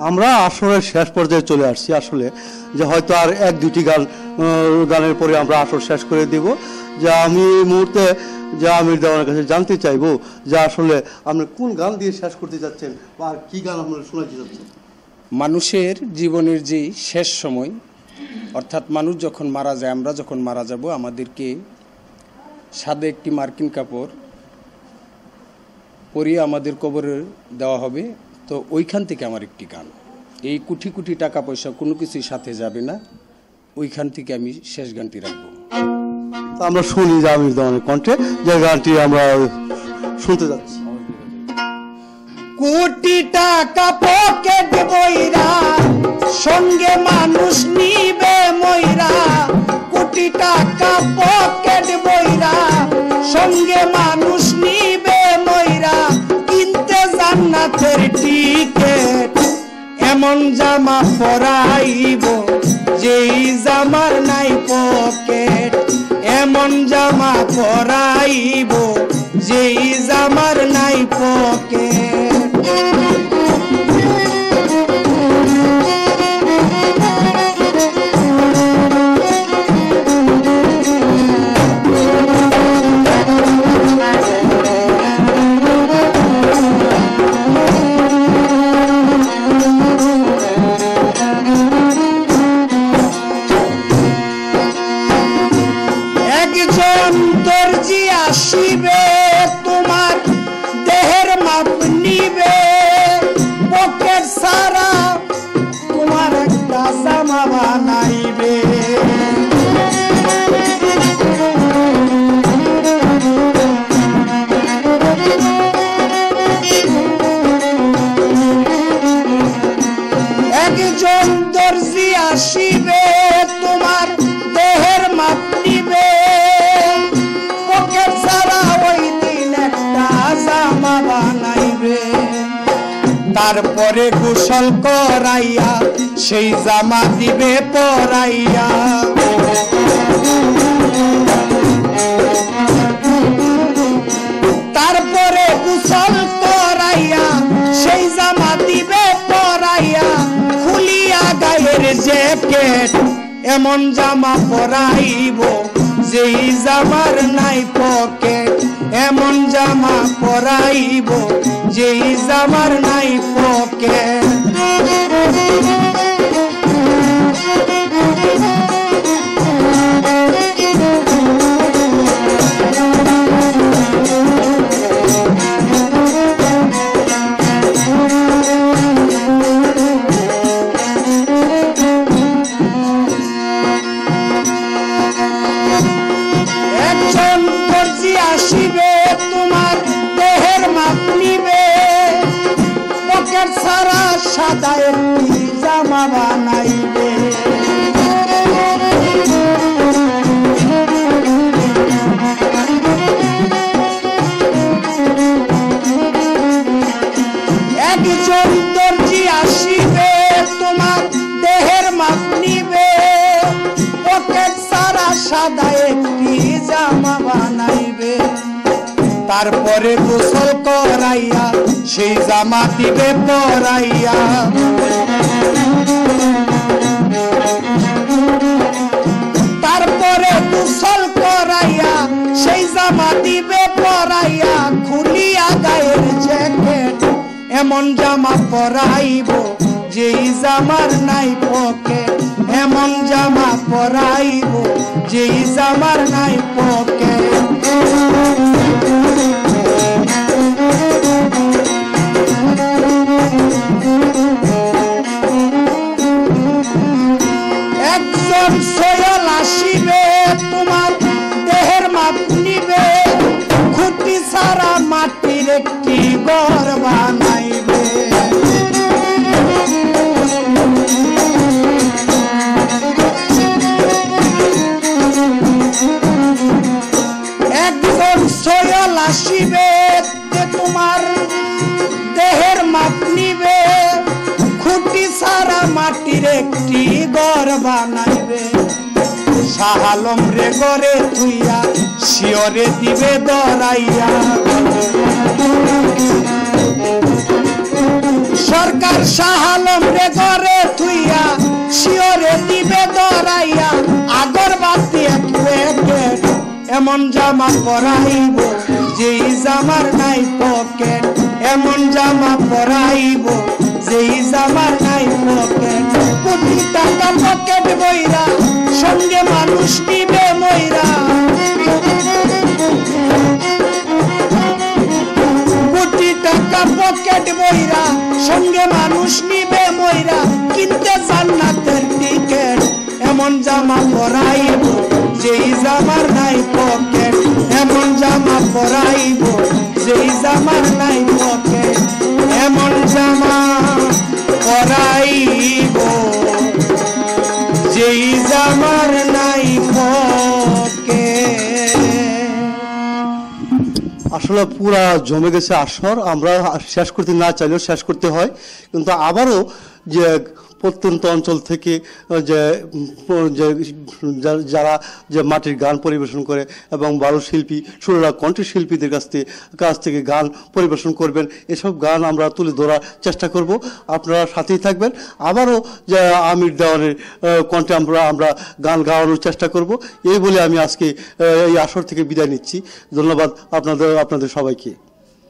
আমরা আসরের শেষ পর্যায়ে চলে আসছি আসলে, যে হয়তো আর এক দুটি গানের পরে আমরা আসর শেষ করে দিব। যে আমি এই মুহূর্তে যে আমির দেওয়ানের কাছে জানতে চাইবো যে আসলে আপনি কোন গান দিয়ে শেষ করতে যাচ্ছেন বা কি গান আপনারা শোনাতে যাচ্ছেন? মানুষের জীবনের যে শেষ সময়, অর্থাৎ মানুষ যখন মারা যায়, আমরা যখন মারা যাব, আমাদেরকে সাদে একটি মার্কিন কাপড় পরিয়ে আমাদের কবরে দেওয়া হবে। তো ওইখান থেকে আমার একটি গান, এই কোটি কোটি টাকা পয়সা কোনো কিছুর সাথে যাবে না, ওইখান থেকে আমি শেষ গানটি রাখবো। আমরা শুনি যে আমির দেওয়ানের কণ্ঠে যে গানটি আমরা শুনতে যাচ্ছি। কোটি টাকা পকেট বইরা সঙ্গে মানুষ নিবে ময়রা, কোটি টাকা পকেট বইরা সঙ্গে মানুষ নিবে ময়রা, কিনতে জান্নাতের টিকেট এমন জামা পরাইব যেই জামার নাই পকেট, এমন জামা পরাইব যেই জামার নাই পকেট। একজন দর্জি আসিবে তোমার দেহের মাপ নিবে, পকেট সারা তোমার একটা জামা বানাইবে। একজন দর্জি আসিবে তোমার দেহের মাপ নিবে, পকেট সারা ওই দিন একটা জামা বানাইবে। তারপরে গোসল করাইয়া সেই জামা দিবে পরাইয়া। তারপরে গোসল করাইয়া সেই জামা দিবে পরাইয়া, খুলিয়া গায়ের জ্যাকেট এমন জামা পরাইব যেই জামার নাই পকেট, এমন জামা পরাইব যেই জামার নাই পকেট। একজন দর্জি আসিবে তোমার দেহের মাপ নিবে, পকেট সারা সাদা একটি জামা বানাইবে। একজন দর্জি আসিবে তোমার দেহের মাপ নিবে, পকেট সারা সাদা একটি জামা বানাইবে। তারপরে গোসল করাইয়া সেই জামা দিবে পরাইয়া। তারপরে গোসল করাইয়া সেই জামা দিবে পরাইয়া, খুলিয়া গায়ের জ্যাকেট এমন জামা পরাইব যেই জামার নাই পকেট, এমন জামা পরাইব যেই জামার নাই পকেট। একজন সোয়াল আসিবে তোমার দেহের মাপ নিবে, খুঁটি সারা মাটির একটি ঘর বানাইবে। একজন সোয়াল আসিবে তোমার দেহের মাপ নিবে, খুঁটি সারা মাটির একটি ঘর বানাইবে। শাহ আলম রে ঘরে থুইয়া শিওরে দিবে দরাইয়া। সরকার শাহ আলম রে ঘরে থুইয়া শিওরে দিবে দরাইয়া আগরবাতি এক প্যাকেট এমন জামা পরাইব যেই জামার নাই পকেট এমন জামা পরাইব যেই জামার নাই পকেট কোটি টাকা পকেট বইরা সঙ্গে মানুষ নিবে ময়রা কোটি টাকা পকেট বইরা সঙ্গে মানুষ নিবে ময়রা কিনতে জান্নাতের টিকেট এমন জামা পরাইব যেই জামার নাই পকেট এমন জামা পরাইব যেই জামার নাই পকেট এমন জামা পরাইব যেই জামার নাই পকেট। আসলে পুরা জমে গেছে আসর, আমরা শেষ করতে না চাইলেও শেষ করতে হয়, কিন্তু আবারও যে প্রত্যন্ত অঞ্চল থেকে যে যারা যে মাটির গান পরিবেশন করে এবং ভালো শিল্পী সুররা কণ্ঠশিল্পীদের কাছ থেকে গান পরিবেশন করবেন, এসব গান আমরা তুলে ধরার চেষ্টা করব। আপনারা সাথেই থাকবেন। আবারও যে আমির দেওয়ানের কণ্ঠে আমরা গান গাওয়ানোর চেষ্টা করব। এই বলে আমি আজকে এই আসর থেকে বিদায় নিচ্ছি। ধন্যবাদ আপনাদের সবাইকে।